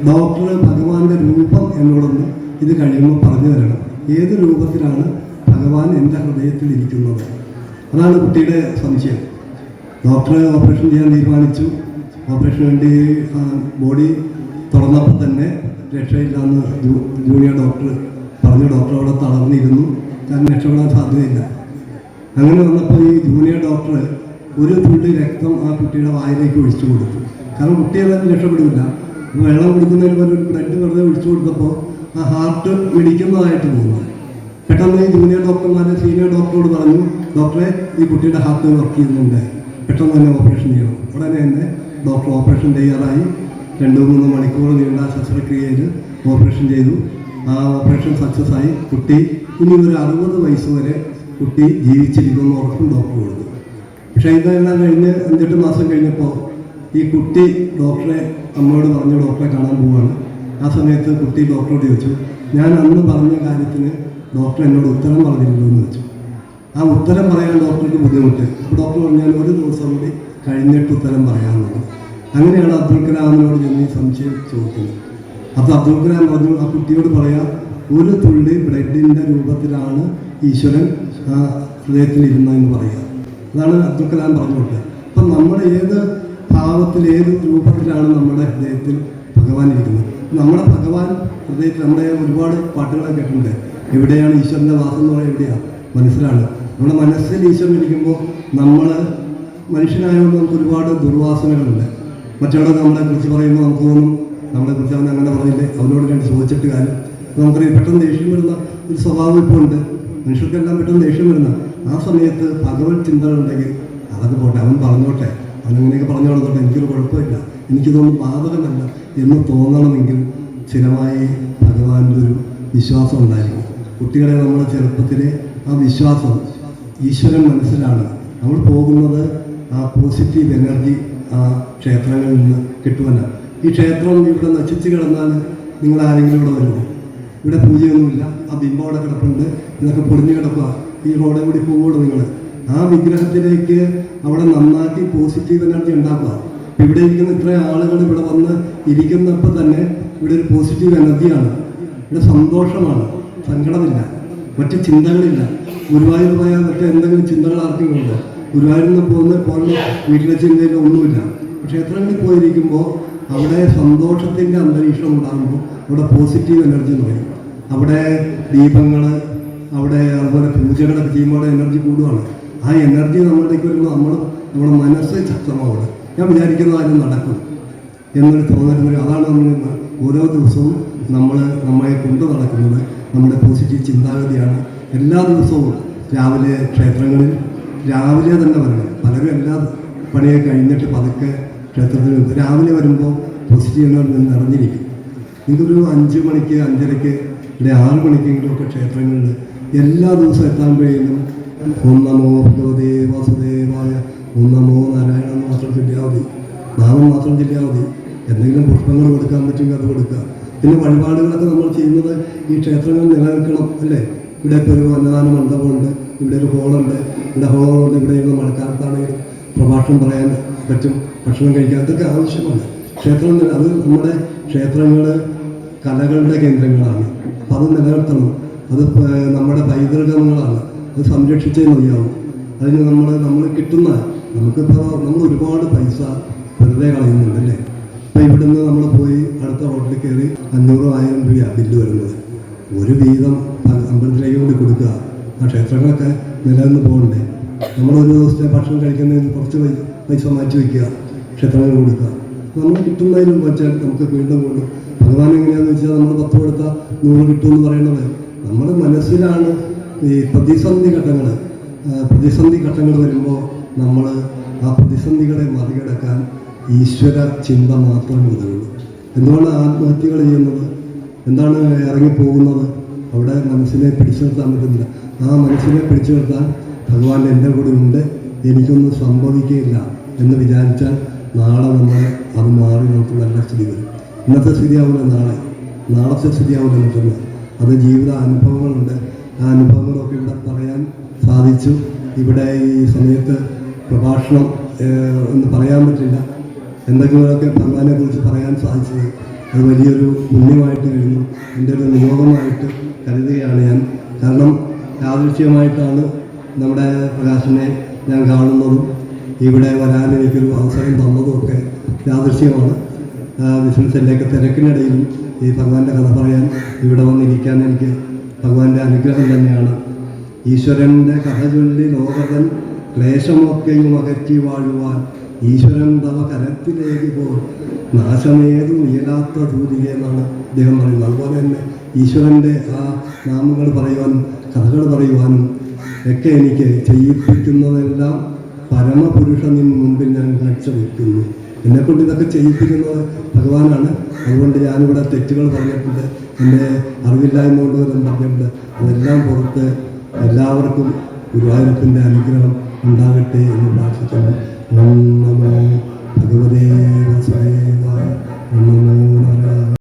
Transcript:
Doctor ഭഗവാന്റെ രൂപം എന്നോടൊന്ന് ഇത് കഴിയുമ്പോൾ പറഞ്ഞു തരണം. ഏത് രൂപത്തിലാണ് ഭഗവാൻ എൻ്റെ ഹൃദയത്തിൽ ഇരിക്കുന്നത്? അതാണ് കുട്ടിയുടെ സംശയം. ഡോക്ടർ ഓപ്പറേഷൻ ചെയ്യാൻ തീരുമാനിച്ചു. ഓപ്പറേഷന് വേണ്ടി ബോഡി തുറന്നപ്പോൾ തന്നെ രക്ഷയില്ലാന്ന് ജൂനിയർ ഡോക്ടർ പറഞ്ഞു. ഡോക്ടർ അവിടെ തളർന്നിരുന്നു, കാരണം രക്ഷപ്പെടാൻ സാധ്യതയില്ല. അങ്ങനെ വന്നപ്പോൾ ഈ ജൂനിയർ ഡോക്ടർ ഒരു തുള്ളി രക്തം ആ കുട്ടിയുടെ വായിലേക്ക് ഒഴിച്ചു കൊടുത്തു. കാരണം കുട്ടി ഏതായാലും രക്ഷപ്പെടില്ല. വെള്ളം കുടിക്കുന്നതിന് പോലെ ഒരു ബ്ലഡ് വെറുതെ ഒഴിച്ചു കൊടുത്തപ്പോൾ ആ ഹാർട്ട് മിടിക്കുന്നതായിട്ട് തോന്നുന്നു. പെട്ടെന്ന് ഈ ജൂനിയർ ഡോക്ടർമാരെ സീനിയർ ഡോക്ടറോട് പറഞ്ഞു, ഡോക്ടറെ ഈ കുട്ടിയുടെ ഹാർട്ട് വർക്ക് ചെയ്യുന്നുണ്ട്, പെട്ടെന്ന് തന്നെ ഓപ്പറേഷൻ ചെയ്യണം. ഉടനെ തന്നെ ഡോക്ടർ ഓപ്പറേഷൻ തയ്യാറായി. 2-3 മണിക്കൂർ നീണ്ട ശസ്ത്രക്രിയയിൽ ഓപ്പറേഷൻ ചെയ്തു. ആ ഓപ്പറേഷൻ സക്സസ് ആയി. കുട്ടി ഇനി ഒരു 60 വയസ്സ് വരെ കുട്ടി ജീവിച്ചിരിക്കുമെന്ന് ഉറപ്പും ഡോക്ടർ കൊടുത്തു. പക്ഷേ ഇതെല്ലാം കഴിഞ്ഞ് 5-8 മാസം കഴിഞ്ഞപ്പോൾ ഈ കുട്ടി ഡോക്ടറെ അമ്മയോട് പറഞ്ഞു ഡോക്ടറെ കാണാൻ പോവുകയാണ്. ആ സമയത്ത് കുട്ടി ഡോക്ടറോട് ചോദിച്ചു, ഞാൻ അന്ന് പറഞ്ഞ കാര്യത്തിന് ഡോക്ടർ എന്നോട് ഉത്തരം പറഞ്ഞിരുന്നു എന്ന് വെച്ചു. ആ ഉത്തരം പറയാൻ ഡോക്ടർക്ക് ബുദ്ധിമുട്ട്. അപ്പോൾ ഡോക്ടർ പറഞ്ഞാൽ ഒരു ദിവസം കൂടി കഴിഞ്ഞിട്ട് ഉത്തരം പറയാമെന്നാണ്. അങ്ങനെയാണ് അബ്ദുൽ കലാമിനോട് ഞാൻ ഈ സംശയം ചോദിക്കുന്നത്. അപ്പോൾ അബ്ദുൽ കലാം പറഞ്ഞു, ആ കുട്ടിയോട് പറയാം, ഒരു തുള്ളി ബ്ലഡിൻ്റെ രൂപത്തിലാണ് ഈശ്വരൻ ആ ഹൃദയത്തിൽ ഇരുന്നതെന്ന് പറയുക. അതാണ് അബ്ദുൽ കലാം പറഞ്ഞുകൊണ്ട്. അപ്പം നമ്മുടെ ഏത് ഭാവത്തിൽ ഏത് രൂപത്തിലാണ് നമ്മുടെ ഹൃദയത്തിൽ ഭഗവാൻ ഇരിക്കുന്നത്? നമ്മുടെ ഭഗവാൻ ഹൃദയത്തിൽ നമ്മുടെ ഒരുപാട് പാട്ടുകളൊക്കെ കേട്ടിട്ടുണ്ട്. എവിടെയാണ് ഈശ്വരൻ്റെ വാസം എന്ന് പറയുന്നത്? എവിടെയാണ്? മനസ്സിലാണ്. നമ്മുടെ മനസ്സിൽ ഈശ്വരൻ ഇരിക്കുമ്പോൾ നമ്മൾ മനുഷ്യനായതുകൊണ്ട് നമുക്ക് ഒരുപാട് ദുർവാസനകളുണ്ട്. മറ്റുള്ളവർ നമ്മളെ കുറിച്ച് പറയുമ്പോൾ നമുക്ക് തോന്നും നമ്മളെക്കുറിച്ച് അവൻ അങ്ങനെ പറഞ്ഞില്ലേ, അവനോട് രണ്ട് ചോദിച്ചിട്ട് കാര്യം. നമുക്കറിയാം പെട്ടെന്ന് ദേഷ്യം വരുന്ന ഒരു സ്വഭാവം ഇപ്പോൾ ഉണ്ട്. മനുഷ്യർക്കെല്ലാം പെട്ടെന്ന് ദേഷ്യം വരുന്ന ആ സമയത്ത് ഭഗവത് ചിന്തകളുണ്ടെങ്കിൽ അതൊക്കെ പോട്ടെ, അവൻ പറഞ്ഞോട്ടെ, അവനങ്ങനെയൊക്കെ പറഞ്ഞു കൊടുത്തോട്ടെ, എനിക്കൊരു കുഴപ്പമില്ല, എനിക്കിതൊന്നും ബാധകമല്ല എന്ന് തോന്നണമെങ്കിൽ സ്ഥിരമായി ഭഗവാന്റെ ഒരു വിശ്വാസം ഉണ്ടായിരിക്കും. കുട്ടികളെ നമ്മൾ ചെറുപ്പത്തിലെ ആ വിശ്വാസം ഈശ്വരൻ മനസ്സിലാണ്. നമ്മൾ പോകുന്നത് ആ പോസിറ്റീവ് എനർജി ആ ക്ഷേത്രങ്ങളിൽ നിന്ന് കിട്ടുമല്ല. ഈ ക്ഷേത്രം ഇവിടെ നശിച്ച് കിടന്നാൽ നിങ്ങൾ ആരെങ്കിലും ഇവിടെ വരുമോ? ഇവിടെ പൂജയൊന്നുമില്ല. ആ ബിംബം അവിടെ കിടപ്പുണ്ട്, ഇതൊക്കെ പൊളിഞ്ഞു കിടക്കുക. ഈ റോഡിൽ കൂടി പോവുകയുള്ളൂ നിങ്ങൾ. ആ വിഗ്രഹത്തിലേക്ക് അവിടെ നന്നാക്കി പോസിറ്റീവ് എനർജി ഉണ്ടാക്കുക. ഇവിടെ ഇരിക്കുന്ന ഇത്രയും ആളുകൾ ഇവിടെ വന്ന് ഇരിക്കുന്നപ്പോൾ തന്നെ ഇവിടെ ഒരു പോസിറ്റീവ് എനർജിയാണ്. ഇവിടെ സന്തോഷമാണ്, സങ്കടമില്ല, മറ്റ് ചിന്തകളില്ല. ഗുരുവായൂർ പോയാൽ മറ്റേ എന്തെങ്കിലും ചിന്തകൾ ആർക്കും ഉണ്ട്. ഗുരുവായൂരിൽ നിന്ന് പോകുന്ന വീട്ടിലെ ചിന്തയിൽ ഒന്നുമില്ല. ക്ഷേത്രങ്ങളിൽ പോയിരിക്കുമ്പോൾ അവിടെ സന്തോഷത്തിൻ്റെ അന്തരീക്ഷം ഉണ്ടാകുമ്പോൾ അവിടെ പോസിറ്റീവ് എനർജി എന്ന് പറയും. അവിടെ ദീപങ്ങൾ, അവിടെ അതുപോലെ പൂജകളൊക്കെ ചെയ്യുമ്പോൾ എനർജി കൂടുകയാണ്. ആ എനർജി നമ്മളിലേക്ക് വരുമ്പോൾ നമ്മുടെ മനസ്സ് ശക്തമാവുക. ഞാൻ വിചാരിക്കുന്ന കാര്യം നടക്കും എന്നൊരു തോന്നൽ. അതാണ് നമ്മൾ ഓരോ ദിവസവും നമ്മളെ കൊണ്ടു നടക്കുന്നത്. നമ്മുടെ പോസിറ്റീവ് ചിന്താഗതിയാണ്. എല്ലാ ദിവസവും രാവിലെ ക്ഷേത്രങ്ങളിൽ രാവിലെ തന്നെ വരണം. പലരും എല്ലാ പണിയൊക്കെ കഴിഞ്ഞിട്ട് പതുക്കെ ക്ഷേത്രത്തിൽ രാവിലെ വരുമ്പോൾ പോസിറ്റീവ് എനർജി നിറഞ്ഞിരിക്കും. നിങ്ങൾക്കൊരു 5 മണിക്ക് 5:30 ഇവിടെ 6 മണിക്കെങ്കിലുമൊക്കെ ക്ഷേത്രങ്ങളിൽ എല്ലാ ദിവസവും എത്താൻ കഴിയുന്നു. ഓം നമോ ഭഗവതേ വാസുദേവായ, ഓം നമോ നാരായണ എന്ന് മാത്രം ചൊല്ലിയാൽ മതി. നാമം മാത്രം ചൊല്ലിയാൽ മതി. എന്തെങ്കിലും പുഷ്പങ്ങൾ കൊടുക്കാൻ പറ്റുമെങ്കിൽ അത് കൊടുക്കുക. പിന്നെ വഴിപാടുകളൊക്കെ നമ്മൾ ചെയ്യുന്നത് ഈ ക്ഷേത്രങ്ങൾ നിലനിൽക്കണം അല്ലേ? ഇവിടെ ഇപ്പോൾ ഒരു അന്നദാന മണ്ഡപമുണ്ട്, ഇവിടെ ഒരു ഹോളുണ്ട്, ഇവിടെ ഹോളുണ്ട്. ഇവിടെ മഴക്കാലത്താണെങ്കിൽ പ്രഭാഷണം പറയാൻ പറ്റും, ഭക്ഷണം കഴിക്കാൻ, അതൊക്കെ ആവശ്യമാണ്. ക്ഷേത്രം അത് നമ്മുടെ ക്ഷേത്രങ്ങൾ കലകളുടെ കേന്ദ്രങ്ങളാണ്. അപ്പം അത് നിലനിർത്തണം. അത് നമ്മുടെ പൈതൃകങ്ങളാണ്. അത് സംരക്ഷിച്ചേ മതിയാവും. അതിന് നമ്മൾ കിട്ടുന്ന നമുക്കിപ്പോൾ നമ്മൾ ഒരുപാട് പൈസ വെറുതെ കളയുന്നുണ്ട് അല്ലേ? അപ്പോൾ ഇവിടുന്ന് നമ്മൾ പോയി അടുത്ത ഹോട്ടലിൽ കയറി 500-1000 രൂപയാണ് ബില്ല് വരുന്നത്. ഒരു വീതം അമ്പലത്തിലേക്ക് കൂടി കൊടുക്കുക. ആ ക്ഷേത്രങ്ങളൊക്കെ നിലനിന്ന് പോകണ്ടേ? നമ്മളൊരു ദിവസത്തെ ഭക്ഷണം കഴിക്കുന്നതിന് കുറച്ച് പൈസ മാറ്റി വയ്ക്കുക, ക്ഷേത്രങ്ങൾ കൊടുക്കുക. നമ്മൾ കിട്ടുന്നതിനും വെച്ചാൽ നമുക്ക് വീണ്ടും കൂടും. ഭഗവാൻ എങ്ങനെയാണെന്ന് വെച്ചാൽ നമ്മൾ 10 കൊടുത്താൽ 100 കിട്ടുമെന്ന് പറയുന്നത് നമ്മുടെ മനസ്സിലാണ്. ഈ പ്രതിസന്ധി ഘട്ടങ്ങൾ വരുമ്പോൾ നമ്മൾ ആ പ്രതിസന്ധികളെ മറികടക്കാൻ ഈശ്വര ചിന്ത മാത്രമേ ഉള്ളൂ. എന്തുകൊണ്ട് ആത്മഹത്യകൾ ചെയ്യുന്നത്? എന്താണ് ഇറങ്ങിപ്പോകുന്നത്? അവിടെ മനസ്സിനെ പിടിച്ചു നിർത്താൻ പറ്റുന്നില്ല. ആ മനസ്സിനെ പിടിച്ചു നിർത്താൻ ഭഗവാൻ എൻ്റെ കൂടെ ഉണ്ട്, എനിക്കൊന്നും സംഭവിക്കുകയില്ല എന്ന് വിചാരിച്ചാൽ നാളെ നമ്മൾ അത് മാറി നമുക്ക് നല്ല സ്ഥിതി വരും. ഇന്നത്തെ സ്ഥിതിയാവില്ല നാളത്തെ സ്ഥിതിയാവില്ല മറ്റൊന്ന്. അത് ജീവിത അനുഭവങ്ങളുണ്ട്. ആ അനുഭവങ്ങളൊക്കെ ഇവിടെ പറയാൻ സാധിച്ചു. ഇവിടെ ഈ സമയത്ത് പ്രഭാഷണം എന്ന് പറയാൻ പറ്റില്ല. എന്തെങ്കിലുമൊക്കെ ഭഗവാനെ കുറിച്ച് പറയാൻ സാധിച്ചത് അത് വലിയൊരു പുണ്യമായിട്ട് കഴിഞ്ഞു, എൻ്റെ ഒരു നിയോഗമായിട്ട് കരുതുകയാണ് ഞാൻ. കാരണം യാദൃശ്യമായിട്ടാണ് നമ്മുടെ പ്രകാശനെ ഞാൻ കാണുന്നതും ഇവിടെ വരാൻ എനിക്കൊരു അവസരം തന്നതുമൊക്കെ യാദൃശ്യമാണ്. ബിസിനസ്സിലേക്ക് തിരക്കിനിടയിലും ഈ ഭഗവാന്റെ കഥ പറയാൻ ഇവിടെ വന്നിരിക്കാൻ എനിക്ക് ഭഗവാന്റെ അനുഗ്രഹം തന്നെയാണ്. ഈശ്വരൻ്റെ കഥ ചൊല്ലി ലോകതൻ ക്ലേശമൊക്കെയും അകറ്റി വാഴുവാൻ ഈശ്വരൻ തവ കരത്തിലേക്ക് പോ നാശമേതും ഇയലാത്ത ദൂതിക എന്നാണ് അദ്ദേഹം പറയുന്നത്. അതുപോലെ തന്നെ ഈശ്വരൻ്റെ ആ നാമങ്ങൾ പറയുവാനും കഥകൾ പറയുവാനും ഒക്കെ എനിക്ക് ചെയ്യിപ്പിക്കുന്നതെല്ലാം പരമപുരുഷനിൻ മുമ്പിൽ ഞാൻ കാഴ്ചവെക്കുന്നു. എന്നെക്കൊണ്ട് ഇതൊക്കെ ചെയ്യിപ്പിക്കുന്നത് ഭഗവാനാണ്. അതുകൊണ്ട് ഞാനിവിടെ തെറ്റുകൾ പറഞ്ഞിട്ടുണ്ട്, എൻ്റെ അറിവില്ലായ്മ കൊണ്ട് വല്ലതും പറഞ്ഞിട്ടുണ്ട്. അതെല്ലാം പുറത്ത് എല്ലാവർക്കും ഗുരുവായൂരപ്പൻ്റെ അനുഗ്രഹം ഉണ്ടാകട്ടെ എന്ന് പ്രാർത്ഥിക്കുന്നു. ഓം നമോ ഭഗവതേ വാസുദേവായ. ഓം നമോ നാരായണായ.